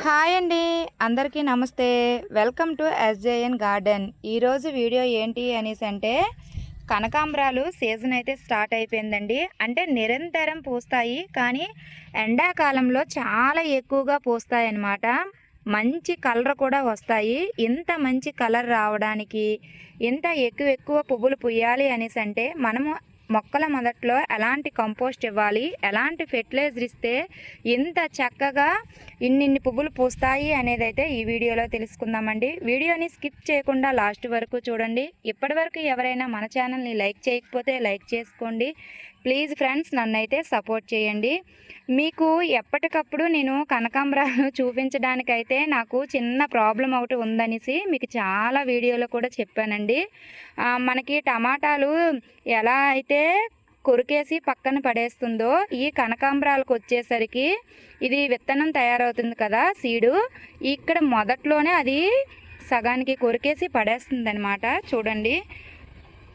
Hi అండి, అందరికీ నమస్తే. Welcome to SJN garden. ఈరోజు వీడియో ఏంటి అనేసి అంటే కనకాంబరాలు సీజన్ అయితే స్టార్ట్ అయిపోయిందండి. అంటే నిరంతరం పూస్తాయి, కానీ ఎండాకాలంలో చాలా ఎక్కువగా పూస్తాయి అన్నమాట. మంచి కలర్ కూడా వస్తాయి. ఇంత మంచి కలర్ రావడానికి ఇంత ఎక్కువ పువ్వులు పూయాలి అనేసి అంటే మనము మొక్కల మొదట్లో ఎలాంటి కంపోస్ట్ ఇవ్వాలి, ఎలాంటి ఫెర్టిలైజర్ ఇస్తే ఇంత చక్కగా ఇన్ని పువ్వులు పూస్తాయి అనేది అయితే ఈ వీడియోలో తెలుసుకుందామండి. వీడియోని స్కిప్ చేయకుండా లాస్ట్ వరకు చూడండి. ఇప్పటి వరకు ఎవరైనా మన ఛానల్ని లైక్ చేయకపోతే లైక్ చేసుకోండి ప్లీజ్ ఫ్రెండ్స్, నన్నైతే సపోర్ట్ చేయండి. మీకు ఎప్పటికప్పుడు నేను కనకాంబరాలు చూపించడానికైతే నాకు చిన్న ప్రాబ్లం ఒకటి ఉందనేసి మీకు చాలా వీడియోలో కూడా చెప్పానండి. మనకి టమాటాలు ఎలా అయితే కొరికేసి పక్కన పడేస్తుందో, ఈ కనకాంబరాలకు వచ్చేసరికి ఇది విత్తనం తయారవుతుంది కదా, సీడు, ఇక్కడ మొదట్లోనే అది సగానికి కొరికేసి పడేస్తుంది అనమాట. చూడండి,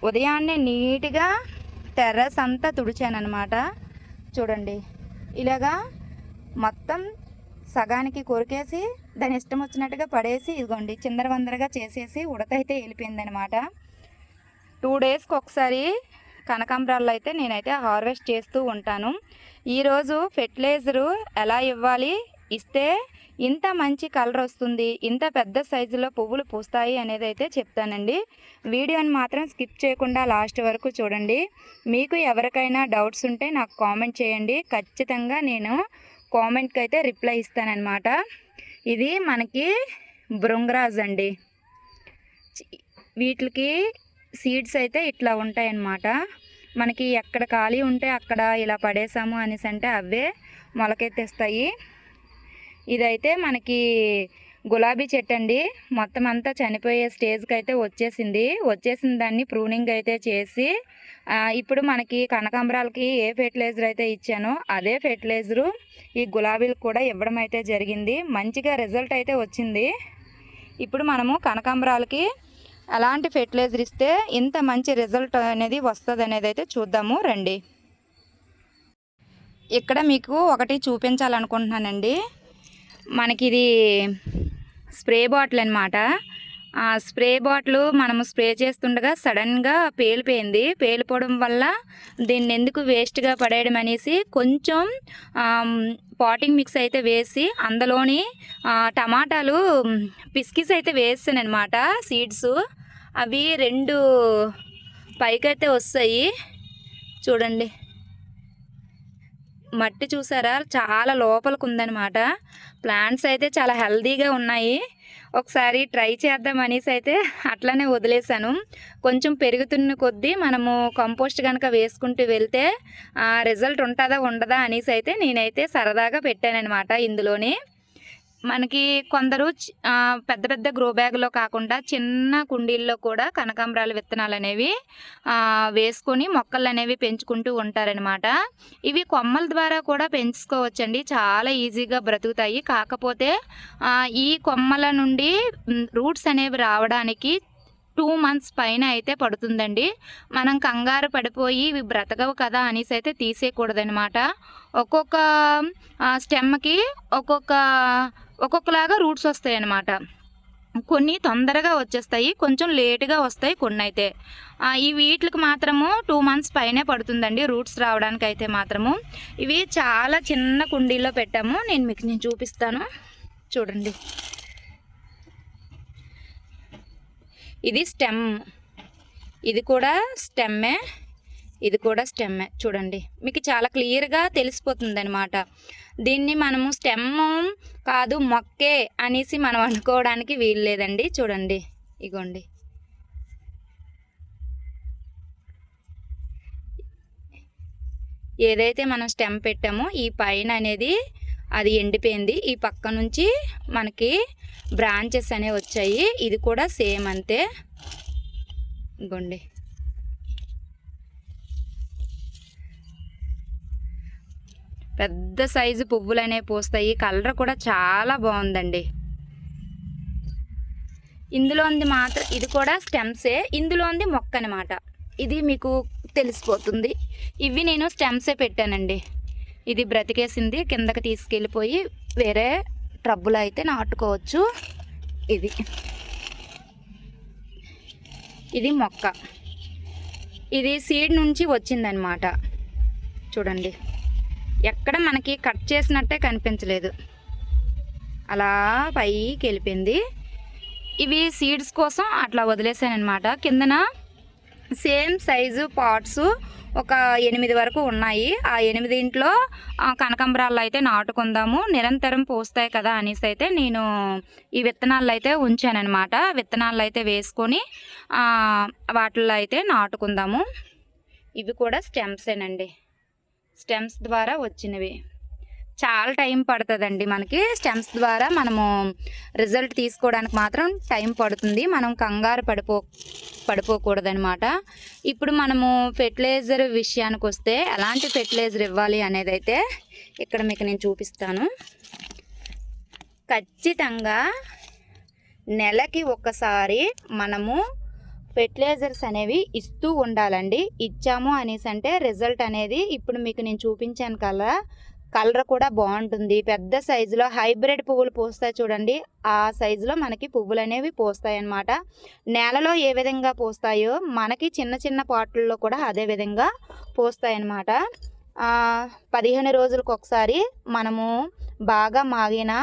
ఉదయాన్నే నీట్గా టెర్రస్ అంతా తుడిచానమాట. చూడండి, ఇలాగా మొత్తం సగానికి కొరికేసి దాని ఇష్టం వచ్చినట్టుగా పడేసి ఇదిగోండి చిందరవందరగా చేసేసి ఉడకైతే వెళ్ళిపోయిందనమాట. 2 డేస్కి ఒకసారి కనకాంబరాలు అయితే నేనైతే హార్వెస్ట్ చేస్తూ ఉంటాను. ఈరోజు ఫెర్టిలైజరు ఎలా ఇవ్వాలి, ఇస్తే ఇంత మంచి కలర్ వస్తుంది, ఇంత పెద్ద సైజులో పువ్వులు పూస్తాయి అనేది అయితే చెప్తానండి. వీడియోని మాత్రం స్కిప్ చేయకుండా లాస్ట్ వరకు చూడండి. మీకు ఎవరికైనా డౌట్స్ ఉంటే నాకు కామెంట్ చేయండి, ఖచ్చితంగా నేను కామెంట్కి అయితే రిప్లై ఇస్తానన్నమాట. ఇది మనకి భృంగరాజ్ అండి. వీటికి సీడ్స్ అయితే ఇట్లా ఉంటాయన్నమాట. మనకి ఎక్కడ ఖాళీ ఉంటే అక్కడ ఇలా పడేసాము అనేసి అంటే అవే మొలకెత్తేస్తాయి. ఇదైతే మనకి గులాబీ చెట్టు అండి. మొత్తం అంతా చనిపోయే స్టేజ్కి అయితే వచ్చేసిన దాన్ని ప్రూనింగ్ అయితే చేసి ఇప్పుడు మనకి కనకాంబరాలకి ఏ ఫెర్టిలైజర్ అయితే ఇచ్చానో అదే ఫెర్టిలైజరు ఈ గులాబీలకు కూడా ఇవ్వడం అయితే జరిగింది. మంచిగా రిజల్ట్ అయితే వచ్చింది. ఇప్పుడు మనము కనకాంబరాలకి ఎలాంటి ఫెర్టిలైజర్ ఇస్తే ఇంత మంచి రిజల్ట్ అనేది వస్తుంది అనేది అయితే చూద్దాము రండి. ఇక్కడ మీకు ఒకటి చూపించాలనుకుంటున్నానండి. మనకి ఇది స్ప్రే బాటిల్ అనమాట. ఆ స్ప్రే బాటిల్ మనము స్ప్రే చేస్తుండగా సడన్గా పేలిపోవడం వల్ల దీన్ని ఎందుకు వేస్ట్గా పడేయడం అనేసి కొంచెం పాటింగ్ మిక్స్ అయితే వేసి అందులోని టమాటాలు పిస్కిస్ అయితే వేసాను అనమాట. సీడ్స్ అవి 2 పైకైతే వస్తాయి. చూడండి, మట్టి చూసారా, చాలా లోపలికి ఉందన్నమాట. ప్లాంట్స్ అయితే చాలా హెల్తీగా ఉన్నాయి. ఒకసారి ట్రై చేద్దాం అనేసి అయితే అట్లనే వదిలేసాను. కొంచెం పెరుగుతున్న కొద్దీ మనము కంపోస్ట్ కనుక వేసుకుంటూ వెళ్తే రిజల్ట్ ఉంటుందా ఉండదా అనేసి అయితే నేనైతే సరదాగా పెట్టానన్నమాట. ఇందులోని మనకి కొందరు పెద్ద గ్రో బ్యాగ్లో కాకుండా చిన్న కుండీల్లో కూడా కనకాంబరాల విత్తనాలు అనేవి వేసుకొని మొక్కలు అనేవి పెంచుకుంటూ ఉంటారనమాట. ఇవి కొమ్మల ద్వారా కూడా పెంచుకోవచ్చండి, చాలా ఈజీగా బ్రతుకుతాయి. కాకపోతే ఈ కొమ్మల నుండి రూట్స్ అనేవి రావడానికి 2 months పైన అయితే పడుతుందండి. మనం కంగారు పడిపోయి ఇవి బ్రతకవు కదా అనేసి అయితే తీసేయకూడదనమాట. ఒక్కొక్క స్టెమ్కి ఒక్కొక్కలాగా రూట్స్ వస్తాయి అన్నమాట. కొన్ని తొందరగా వచ్చేస్తాయి, కొంచెం లేటుగా వస్తాయి కొన్ని అయితే. ఈ వీటికి మాత్రము 2 months పైనే పడుతుందండి రూట్స్ రావడానికి అయితే మాత్రము. ఇవి చాలా చిన్న కుండీల్లో పెట్టాము. నేను చూపిస్తాను చూడండి. ఇది స్టెమ్, ఇది కూడా స్టెమ్మే, ఇది కూడా స్టెమ్మే. చూడండి, మీకు చాలా క్లియర్గా తెలిసిపోతుంది అనమాట. దీన్ని మనము స్టెమ్ కాదు మొక్కే అనేసి మనం అనుకోవడానికి వీలు లేదండి. చూడండి, ఇగోండి, ఏదైతే మనం స్టెమ్ పెట్టామో ఈ పైన అనేది అది ఎండిపోయింది. ఈ పక్క నుంచి మనకి బ్రాంచెస్ అనేవి వచ్చాయి. ఇది కూడా సేమ్ అంతే. ఇగోండి, పెద్ద సైజు పువ్వులు అనేవి పూస్తాయి. కలర్ కూడా చాలా బాగుందండి. ఇందులోంది మాత్రం ఇది కూడా స్టెమ్సే, ఇందులోంది మొక్క అనమాట. ఇది మీకు తెలిసిపోతుంది. ఇవి నేను స్టెమ్సే పెట్టానండి. ఇది బ్రతికేసింది, కిందకి తీసుకెళ్ళిపోయి వేరే ట్రబ్బులో అయితే నాటుకోవచ్చు. ఇది మొక్క, ఇది సీడ్ నుంచి వచ్చిందనమాట. చూడండి, ఎక్కడ మనకి కట్ చేసినట్టే కనిపించలేదు, అలా పైకి వెళ్ళిపోయింది. ఇవి సీడ్స్ కోసం అట్లా వదిలేసాను అనమాట. కిందన సేమ్ సైజు పాట్స్ ఒక 8 వరకు ఉన్నాయి. ఆ 8 కనకాంబరాలు అయితే నాటుకుందాము, నిరంతరం పోస్తాయి కదా అనేసి అయితే నేను ఈ విత్తనాలు అయితే ఉంచానమాట. విత్తనాలు అయితే వేసుకొని వాటిల్లో అయితే నాటుకుందాము. ఇవి కూడా స్టెమ్సేనండి, స్టెమ్స్ ద్వారా వచ్చినవి. చాలా టైం పడుతుందండి మనకి. స్టెమ్స్ ద్వారా మనము రిజల్ట్ తీసుకోవడానికి మాత్రం టైం పడుతుంది. మనం కంగారు పడిపోకూడదనమాట. ఇప్పుడు మనము ఫెర్టిలైజర్ విషయానికి వస్తే ఎలాంటి ఫెర్టిలైజర్ ఇవ్వాలి అనేది అయితే ఇక్కడ మీకు నేను చూపిస్తాను. ఖచ్చితంగా నెలకి ఒకసారి మనము ఫెర్టిలైజర్స్ అనేవి ఇస్తూ ఉండాలండి. ఇచ్చాము అనేసి అంటే రిజల్ట్ అనేది ఇప్పుడు మీకు నేను చూపించాను కదా, కలర్ కూడా బాగుంటుంది. పెద్ద సైజులో హైబ్రిడ్ పువ్వులు పూస్తాయి చూడండి, ఆ సైజులో మనకి పువ్వులు అనేవి పూస్తాయి అన్నమాట. నేలలో ఏ విధంగా పూస్తాయో మనకి చిన్న చిన్న పాటల్లో కూడా అదే విధంగా పూస్తాయి అన్నమాట. 15 రోజులకు ఒకసారి మనము బాగా మాగిన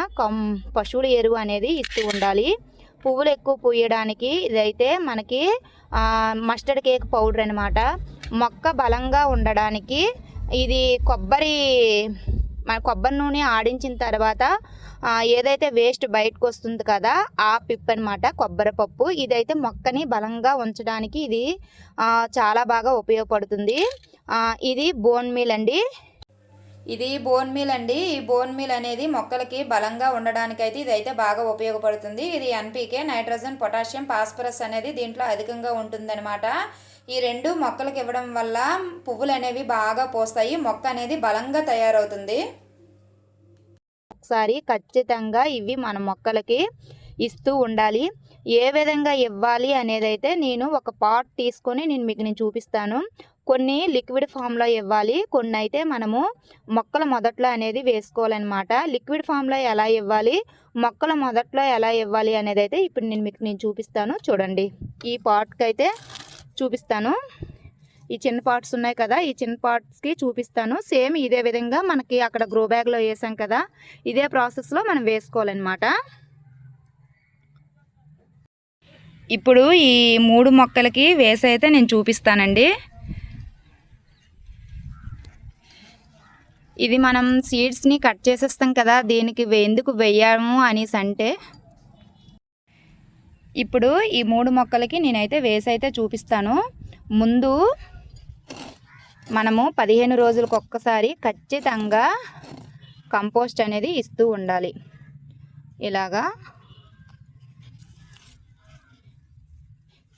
పశువుల ఎరువు అనేది ఇస్తూ ఉండాలి. పువ్వులు ఎక్కువ పూయడానికి ఇదైతే మనకి మస్టర్డ్ కేక్ పౌడర్ అనమాట. మొక్క బలంగా ఉండడానికి ఇది కొబ్బరి నూనె ఆడించిన తర్వాత ఏదైతే వేస్ట్ బయటకు వస్తుంది కదా, ఆ పిప్ అనమాట, కొబ్బరి పప్పు. ఇదైతే మొక్కని బలంగా ఉంచడానికి ఇది చాలా బాగా ఉపయోగపడుతుంది. ఇది బోన్ మీల్ అండి. ఈ బోన్ మీల్ అనేది మొక్కలకి బలంగా ఉండడానికి అయితే ఇదైతే బాగా ఉపయోగపడుతుంది. ఇది ఎన్పీకే, నైట్రోజన్, పొటాషియం, ఫాస్ఫరస్ అనేది దీంట్లో అధికంగా ఉంటుందన్నమాట. ఈ 2 మొక్కలకు ఇవ్వడం వల్ల పువ్వులు అనేవి బాగా పోస్తాయి, మొక్క అనేది బలంగా తయారవుతుంది. ఒకసారి ఖచ్చితంగా ఇవి మన మొక్కలకి ఇస్తూ ఉండాలి. ఏ విధంగా ఇవ్వాలి అనేది అయితే నేను ఒక పాట్ తీసుకొని మీకు నేను చూపిస్తాను. కొన్ని లిక్విడ్ ఫామ్లో ఇవ్వాలి, కొన్ని అయితే మనము మొక్కల మొదట్లో అనేది వేసుకోవాలన్నమాట. లిక్విడ్ ఫామ్లో ఎలా ఇవ్వాలి, మొక్కల మొదట్లో ఎలా ఇవ్వాలి అనేది అయితే ఇప్పుడు మీకు నేను చూపిస్తాను. చూడండి, ఈ పాట్కి అయితే చూపిస్తాను. ఈ చిన్న పార్ట్స్ ఉన్నాయి కదా, ఈ చిన్న పార్ట్స్కి చూపిస్తాను. సేమ్ ఇదే విధంగా మనకి అక్కడ గ్రో బ్యాగ్లో వేసాం కదా, ఇదే ప్రాసెస్లో మనం వేసుకోవాలన్నమాట. ఇప్పుడు ఈ 3 మొక్కలకి వేసి అయితే నేను చూపిస్తానండి. ఇది మనం సీడ్స్ని కట్ చేసేస్తాం కదా, దీనికి ఎందుకు వేయము అనేసి అంటే ఇప్పుడు ఈ 3 మొక్కలకి నేనైతే వేసి అయితే చూపిస్తాను. ముందు మనము 15 రోజులకు ఒక్కసారి ఖచ్చితంగా కంపోస్ట్ అనేది ఇస్తూ ఉండాలి. ఇలాగా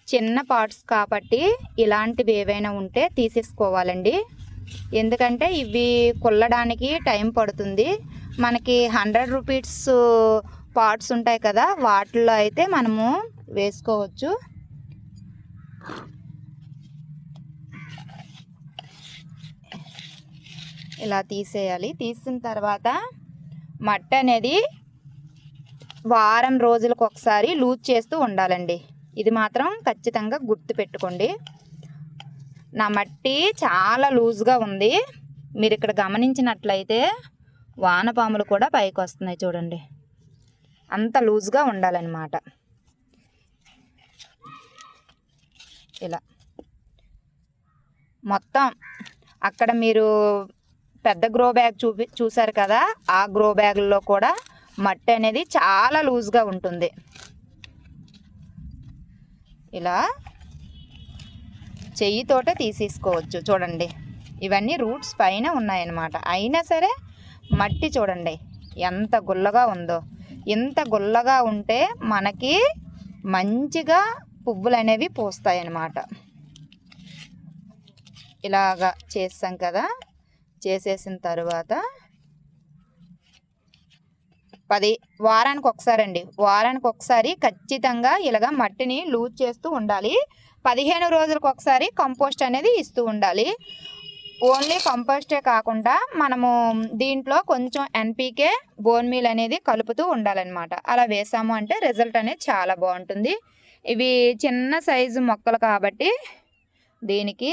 చిన్న పార్ట్స్ కాబట్టి ఇలాంటివి ఏవైనా ఉంటే తీసేసుకోవాలండి. ఎందుకంటే ఇవి కొల్లడానికి టైం పడుతుంది. మనకి 100 రూపీస్ పార్ట్స్ ఉంటాయి కదా, వాటిల్లో అయితే మనము వేసుకోవచ్చు. ఇలా తీసేయాలి. తీసిన తర్వాత మట్టి అనేది వారం రోజులకు ఒకసారి లూజ్ చేస్తూ ఉండాలండి. ఇది మాత్రం ఖచ్చితంగా గుర్తుపెట్టుకోండి. నా మట్టి చాలా లూజ్గా ఉంది. మీరు ఇక్కడ గమనించినట్లయితే వానపాములు కూడా పైకి వస్తున్నాయి చూడండి, అంత లూజ్గా ఉండాలన్నమాట. ఇలా మొత్తం అక్కడ మీరు పెద్ద గ్రో బ్యాగ్ చూసారు కదా, ఆ గ్రో బ్యాగ్లో కూడా మట్టి అనేది చాలా లూజ్గా ఉంటుంది. ఇలా చెయ్యితోటే తీసేసుకోవచ్చు. చూడండి, ఇవన్నీ రూట్స్ పైన ఉన్నాయన్నమాట. అయినా సరే మట్టి చూడండి ఎంత గుల్లగా ఉందో. ఇంత గుల్లగా ఉంటే మనకి మంచిగా పువ్వులు అనేవి పూస్తాయన్నమాట. ఇలాగా చేస్తాం కదా, చేసేసిన తర్వాత వారానికి ఒకసారి అండి, వారానికి ఒకసారి ఖచ్చితంగా ఇలాగ మట్టిని లూజ్ చేస్తూ ఉండాలి. 15 రోజులకు ఒకసారి కంపోస్ట్ అనేది ఇస్తూ ఉండాలి. ఓన్లీ కంపోస్టే కాకుండా మనము దీంట్లో కొంచెం ఎన్పీకే బోన్ మీల్ అనేది కలుపుతూ ఉండాలన్నమాట. అలా వేసాము అంటే రిజల్ట్ అనేది చాలా బాగుంటుంది. ఇవి చిన్న సైజు మొక్కలు కాబట్టి దీనికి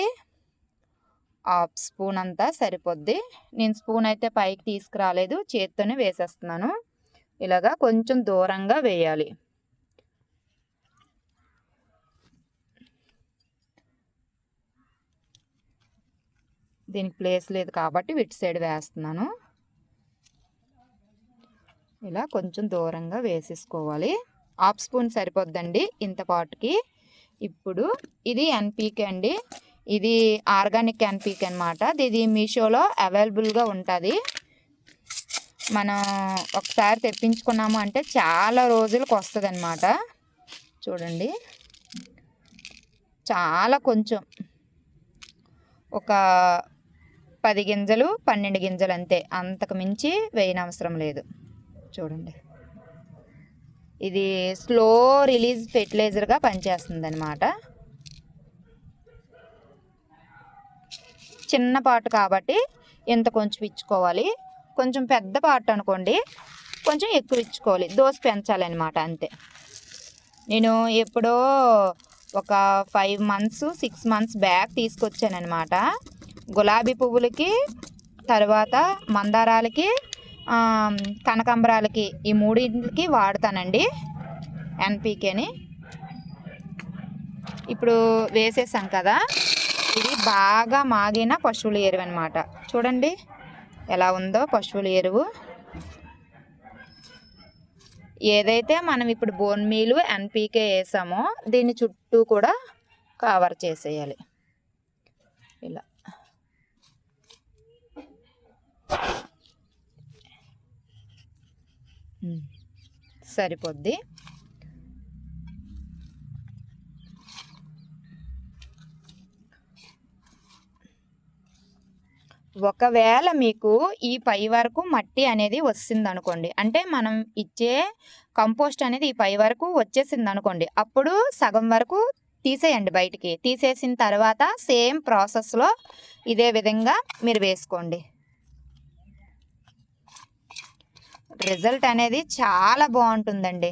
1/2 స్పూన్ అంతా సరిపోద్ది. నేను స్పూన్ అయితే పైకి తీసుకురాలేదు, చేత్తోనే వేసేస్తున్నాను. ఇలాగా కొంచెం దూరంగా వేయాలి. దీనికి ప్లేస్ లేదు కాబట్టి ఇటు సైడ్ వేస్తున్నాను. ఇలా కొంచెం దూరంగా వేసేసుకోవాలి. 1/2 స్పూన్ సరిపోద్దండి ఇంత పాటుకి. ఇప్పుడు ఇది ఎన్పీకే అండి. ఇది ఆర్గానిక్ ఎన్పీకే అనమాట. ఇది మీషోలో అవైలబుల్గా ఉంటుంది. మనం ఒకసారి తెప్పించుకున్నాము అంటే చాలా రోజులకు వస్తుంది అనమాట. చూడండి, చాలా కొంచెం, ఒక 10 గింజలు 12 గింజలు అంతే, అంతకు మించి వేయనవసరం లేదు. చూడండి, ఇది స్లో రిలీజ్ ఫెర్టిలైజర్గా పనిచేస్తుంది అనమాట. చిన్న పాటు కాబట్టి ఇంత కొంచెం ఇచ్చుకోవాలి. కొంచెం పెద్ద పాటు అనుకోండి కొంచెం ఎక్కువ ఇచ్చుకోవాలి. దోశ పెంచాలన్నమాట అంతే. నేను ఎప్పుడో ఒక 5 మంత్స్ 6 మంత్స్ బ్యాక్ తీసుకొచ్చానమాట. గులాబీ పువ్వులకి, తర్వాత మందారాలకి, కనకాంబరాలకి, ఈ మూడింటికి వాడతానండి ఎన్పీకేని. ఇప్పుడు వేసేసాం కదా, ఇది బాగా మాగిన పశువుల ఎరువు అనమాట. చూడండి ఎలా ఉందో పశువుల ఎరువు. ఏదైతే మనం ఇప్పుడు బోన్ మీలు ఎన్పీకే వేసామో దీన్ని చుట్టూ కూడా కవర్ చేసేయాలి. ఇలా సరిపోద్ది. ఒకవేళ మీకు ఈ పై వరకు మట్టి అనేది వస్తుంది అనుకోండి, అంటే మనం ఇచ్చే కంపోస్ట్ అనేది ఈ పై వరకు వచ్చేసింది అనుకోండి, అప్పుడు సగం వరకు తీసేయండి బయటికి. తీసేసిన తర్వాత సేమ్ ప్రాసెస్లో ఇదే విధంగా మీరు వేసుకోండి. రిజల్ట్ అనేది చాలా బాగుంటుందండి.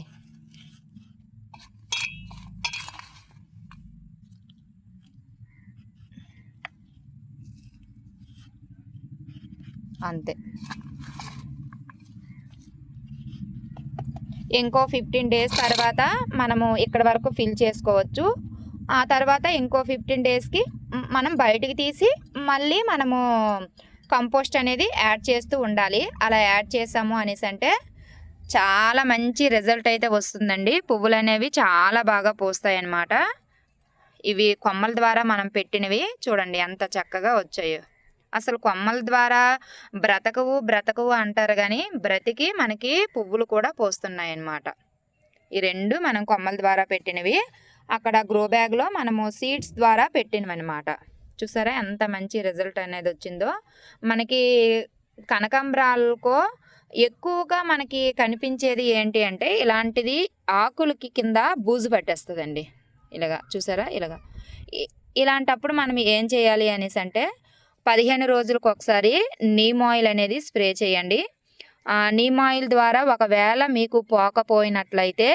అంతే. ఇంకో 15 డేస్ తర్వాత మనము ఇక్కడ వరకు ఫిల్ చేసుకోవచ్చు. ఆ తర్వాత ఇంకో 15 డేస్కి మనం బయటికి తీసి మళ్ళీ మనము కంపోస్ట్ అనేది యాడ్ చేస్తూ ఉండాలి. అలా యాడ్ చేసాము అనేసి అంటే చాలా మంచి రిజల్ట్ అయితే వస్తుందండి. పువ్వులు అనేవి చాలా బాగా పూస్తాయి అన్నమాట. ఇవి కొమ్మల ద్వారా మనం పెట్టినవి చూడండి ఎంత చక్కగా వచ్చాయో. అసలు కొమ్మల ద్వారా బ్రతకవు అంటారు, కానీ బ్రతికి మనకి పువ్వులు కూడా పోస్తున్నాయి అన్నమాట. ఈ రెండు మనం కొమ్మల ద్వారా పెట్టినవి. అక్కడ గ్రో బ్యాగ్లో మనము సీడ్స్ ద్వారా పెట్టినవి అనమాట. చూసారా ఎంత మంచి రిజల్ట్ అనేది వచ్చిందో. మనకి కనకాంబరాలకో ఎక్కువగా మనకి కనిపించేది ఏంటి అంటే ఇలాంటిది ఆకులకి కింద బూజు పట్టేస్తుందండి. ఇలాగా చూసారా, ఇలాంటప్పుడు మనం ఏం చేయాలి అనేసి అంటే 15 రోజులకు ఒకసారి నీమ్ ఆయిల్ అనేది స్ప్రే చేయండి. నీమ్ ఆయిల్ ద్వారా ఒకవేళ మీకు పోకపోయినట్లయితే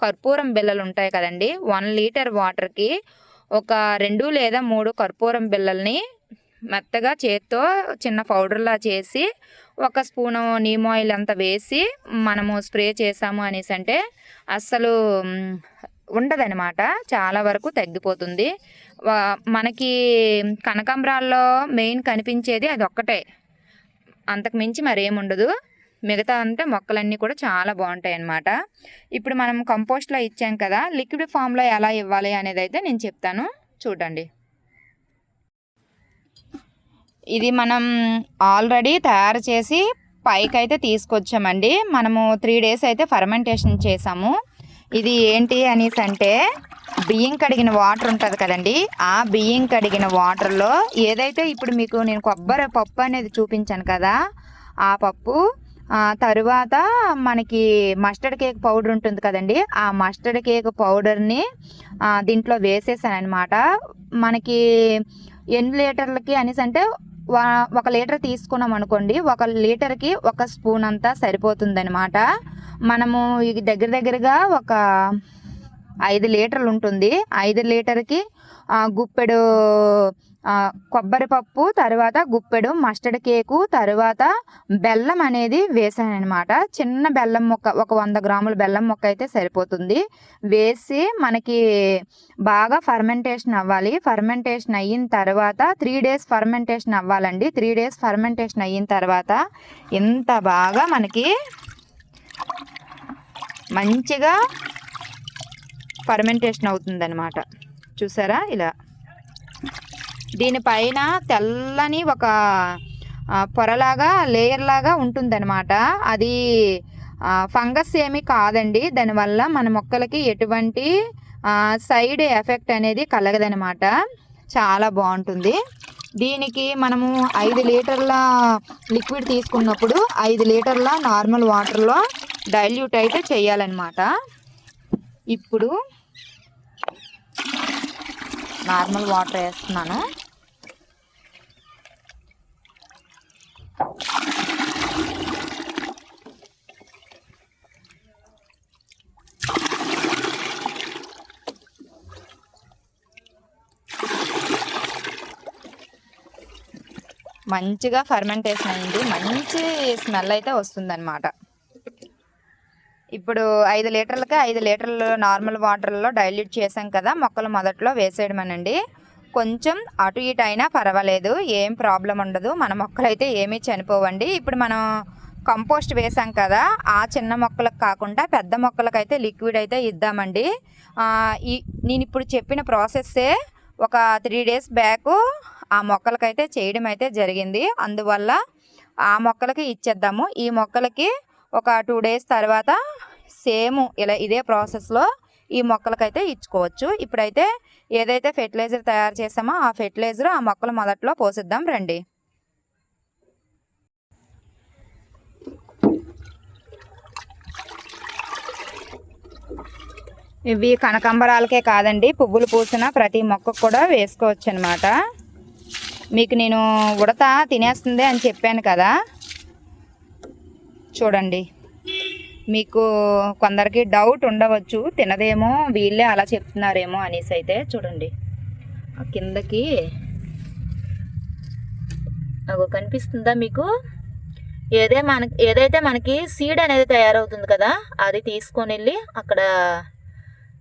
కర్పూరం బిళ్ళలు ఉంటాయి కదండి, 1 లీటర్ వాటర్కి ఒక 2 లేదా 3 కర్పూరం బిళ్ళల్ని మెత్తగా చేత్తో చిన్న పౌడర్లా చేసి 1 స్పూను నీమ్ ఆయిల్ అంతా వేసి మనము స్ప్రే చేసాము అనేసి అంటే అస్సలు ఉండదనమాట, చాలా వరకు తగ్గిపోతుంది. మనకి కనకాంబరాల్లో మెయిన్ కనిపించేది అది ఒక్కటే, అంతకు మించి మరేముండదు. మిగతా అంటే మొక్కలన్నీ కూడా చాలా బాగుంటాయి అన్నమాట. ఇప్పుడు మనం కంపోస్ట్లో ఇచ్చాం కదా, లిక్విడ్ ఫామ్లో ఎలా ఇవ్వాలి అనేది అయితే నేను చెప్తాను చూడండి. ఇది మనం ఆల్రెడీ తయారు చేసి పైకైతే తీసుకొచ్చామండి. మనము 3 డేస్ అయితే ఫర్మెంటేషన్ చేసాము. ఇది ఏంటి అనేసి అంటే బియ్యం కడిగిన వాటర్ ఉంటుంది కదండి, ఆ బియ్యం కడిగిన వాటర్లో ఏదైతే ఇప్పుడు మీకు నేను కొబ్బరి పప్పు అనేది చూపించాను కదా, ఆ పప్పు తరువాత మనకి మస్టర్డ్ కేక్ పౌడర్ ఉంటుంది కదండి, ఆ మస్టర్డ్ కేక్ పౌడర్ని దీంట్లో వేసేసాను అనమాట. మనకి ఎన్ని లీటర్లకి అనేసి అంటే 1 లీటర్ తీసుకున్నాం అనుకోండి, 1 లీటర్కి 1 స్పూన్ అంతా సరిపోతుంది అనమాట. మనము ఇది దగ్గరగా ఒక 5 లీటర్లు ఉంటుంది. 5 లీటర్కి గుప్పెడు కొబ్బరి పప్పు, తర్వాత గుప్పెడు మస్టర్డ్ కేకు, తర్వాత బెల్లం అనేది వేసాను అనమాట. చిన్న బెల్లం మొక్క, ఒక 100 గ్రాముల బెల్లం మొక్క అయితే సరిపోతుంది. వేసి మనకి బాగా ఫర్మెంటేషన్ అవ్వాలి. ఫర్మెంటేషన్ అయిన తర్వాత 3 డేస్ ఫర్మెంటేషన్ అవ్వాలండి. 3 డేస్ ఫర్మెంటేషన్ అయిన తర్వాత ఇంత బాగా మనకి మంచిగా ఫర్మెంటేషన్ అవుతుందన్నమాట. చూసారా ఇలా. దీనిపైన తెల్లని ఒక పొరలాగా లేయర్ లాగా ఉంటుందన్నమాట. అది ఫంగస్ ఏమీ కాదండి. దానివల్ల మన మొక్కలకి ఎటువంటి సైడ్ ఎఫెక్ట్ అనేది కలగదనమాట. చాలా బాగుంటుంది. దీనికి మనము 5 లీటర్ల లిక్విడ్ తీసుకున్నప్పుడు 5 లీటర్ల నార్మల్ వాటర్లో డైల్యూట్ అయితే చేయాలన్నమాట. ఇప్పుడు నార్మల్ వాటర్ వేస్తున్నాను. మంచిగా ఫర్మెంటేషన్ అయింది. మంచి స్మెల్ అయితే వస్తుందన్నమాట. ఇప్పుడు 5 లీటర్లకి 5 లీటర్లు నార్మల్ వాటర్లో డైల్యూట్ చేసాం కదా, మొక్కలు మొదట్లో వేసేయడమేనండి. కొంచెం అటు ఇటు అయినా పర్వాలేదు, ఏం ప్రాబ్లం ఉండదు. మన మొక్కలు అయితే ఏమీ చనిపోవండి. ఇప్పుడు మనం కంపోస్ట్ వేసాం కదా, ఆ చిన్న మొక్కలకు కాకుండా పెద్ద మొక్కలకైతే లిక్విడ్ అయితే ఇద్దామండి. నేను ఇప్పుడు చెప్పిన ప్రాసెస్సే ఒక 3 డేస్ బ్యాక్ ఆ మొక్కలకైతే చేయడం అయితే జరిగింది. అందువల్ల ఆ మొక్కలకి ఇచ్చేద్దాము. ఈ మొక్కలకి ఒక 2 డేస్ తర్వాత సేమ్ ఇలా ఇదే ప్రాసెస్లో ఈ మొక్కలకైతే ఇచ్చుకోవచ్చు. ఇప్పుడైతే ఏదైతే ఫెర్టిలైజర్ తయారు చేసామో ఆ ఫెర్టిలైజర్ ఆ మొక్కల మొదట్లో పోసిద్దాం రండి. ఇవి కనకాంబరాలకే కాదండి, పువ్వులు పూసిన ప్రతి మొక్కకు కూడా వేసుకోవచ్చు అనమాట. మీకు నేను ఉడత తినేస్తుంది అని చెప్పాను కదా, చూడండి. మీకు కొందరికి డౌట్ ఉండవచ్చు, తినదేమో వీళ్ళే అలా చెప్తున్నారేమో అనేసి. అయితే చూడండి, కిందకి అగో కనిపిస్తుందా మీకు? ఏదైతే మనకి సీడ్ అనేది తయారవుతుంది కదా, అది తీసుకొని వెళ్ళి అక్కడ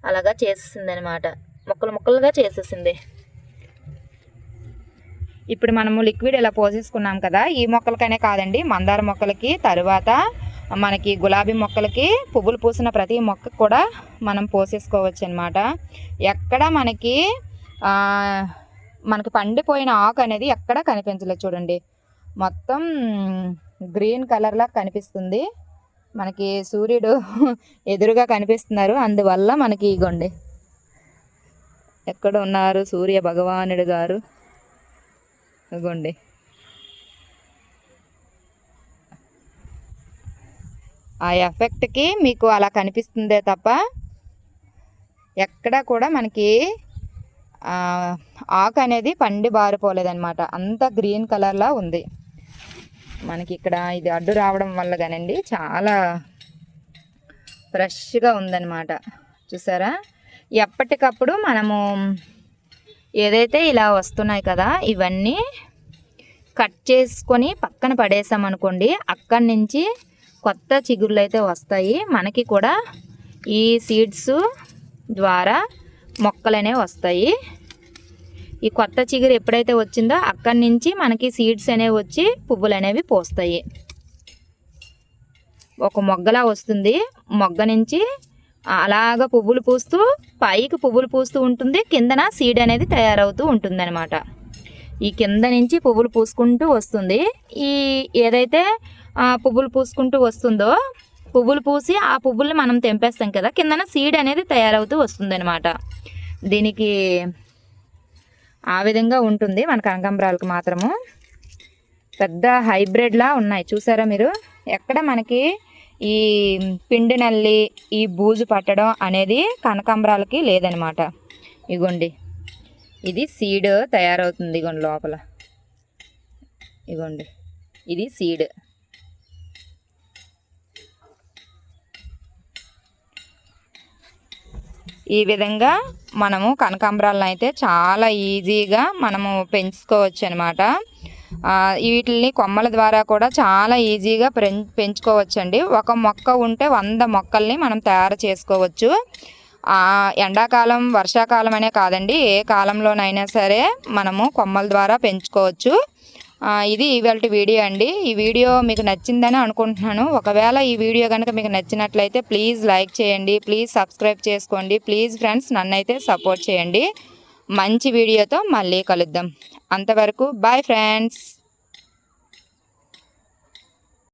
అలాగా చేసేసింది అనమాట. ముక్కలుగా చేసేసింది. ఇప్పుడు మనము లిక్విడ్ ఇలా పోసేసుకున్నాం కదా, ఈ మొక్కలకనే కాదండి, మందార మొక్కలకి, తర్వాత మనకి గులాబీ మొక్కలకి, పువ్వులు పూసిన ప్రతి మొక్కకు కూడా మనం పోసేసుకోవచ్చు అనమాట. ఎక్కడ మనకి పండిపోయిన ఆకు అనేది ఎక్కడ కనిపించలేదు. చూడండి, మొత్తం గ్రీన్ కలర్లా కనిపిస్తుంది. మనకి సూర్యుడు ఎదురుగా కనిపిస్తున్నారు, అందువల్ల మనకి ఇగోండి ఎక్కడ ఉన్నారు సూర్య భగవానుడు గారు, ఇగోండి. ఆ ఎఫెక్ట్కి మీకు అలా కనిపిస్తుందే తప్ప ఎక్కడ కూడా మనకి ఆకు అనేది పండి బారిపోలేదన్నమాట. అంత గ్రీన్ కలర్లా ఉంది. మనకి ఇక్కడ ఇది అడ్డు రావడం వల్ల కానండి చాలా ఫ్రెష్గా ఉందన్నమాట. చూసారా, ఎప్పటికప్పుడు మనము ఏదైతే ఇలా వస్తున్నాయి కదా, ఇవన్నీ కట్ చేసుకొని పక్కన పడేసామనుకోండి, అక్కడి నుంచి కొత్త చిగుర్లు అయితే వస్తాయి. మనకి కూడా ఈ సీడ్స్ ద్వారా మొక్కలు అనేవి వస్తాయి. ఈ కొత్త చిగురు ఎప్పుడైతే వచ్చిందో అక్కడి నుంచి మనకి సీడ్స్ అనేవి వచ్చి పువ్వులు అనేవి పోస్తాయి. ఒక మొగ్గలా వస్తుంది. మొగ్గ నుంచి అలాగ పువ్వులు పూస్తూ పైకి పువ్వులు పూస్తూ ఉంటుంది, కిందన సీడ్ అనేది తయారవుతూ ఉంటుంది అనమాట. ఈ కింద నుంచి పువ్వులు పూసుకుంటూ వస్తుంది. ఈ ఏదైతే పువ్వులు పూసుకుంటూ వస్తుందో, పువ్వులు పూసి ఆ పువ్వుల్ని మనం తెంపేస్తాం కదా, కిందన సీడ్ అనేది తయారవుతూ వస్తుంది అనమాట. దీనికి ఆ విధంగా ఉంటుంది మన కనకాంబరాలకు మాత్రము. పెద్ద హైబ్రిడ్లా ఉన్నాయి, చూసారా మీరు? ఎక్కడ మనకి ఈ పిండి నల్లి, ఈ బూజు పట్టడం అనేది కనకాంబరాలకి లేదనమాట. ఇగోండి, ఇది సీడ్ తయారవుతుంది. ఇగోండి లోపల, ఇగోండి ఇది సీడ్. ఈ విధంగా మనము కనకాంబరాలను అయితే చాలా ఈజీగా మనము పెంచుకోవచ్చు అనమాట. వీటిని కొమ్మల ద్వారా కూడా చాలా ఈజీగా పెంచుకోవచ్చండి. ఒక మొక్క ఉంటే 100 మొక్కల్ని మనం తయారు చేసుకోవచ్చు. ఎండాకాలం వర్షాకాలం అనే కాదండి, ఏ కాలంలోనైనా సరే మనము కొమ్మల ద్వారా పెంచుకోవచ్చు. ఇది ఇవాల్టి వీడియో అండి. ఈ వీడియో మీకు నచ్చిందని అనుకుంటున్నాను. ఒకవేళ ఈ వీడియో కనుక మీకు నచ్చినట్లయితే ప్లీజ్ లైక్ చేయండి, ప్లీజ్ సబ్స్క్రైబ్ చేసుకోండి. ప్లీజ్ ఫ్రెండ్స్ నన్నైతే సపోర్ట్ చేయండి. మంచి వీడియోతో మళ్ళీ కలుద్దాం. అంతవరకు బాయ్ ఫ్రెండ్స్.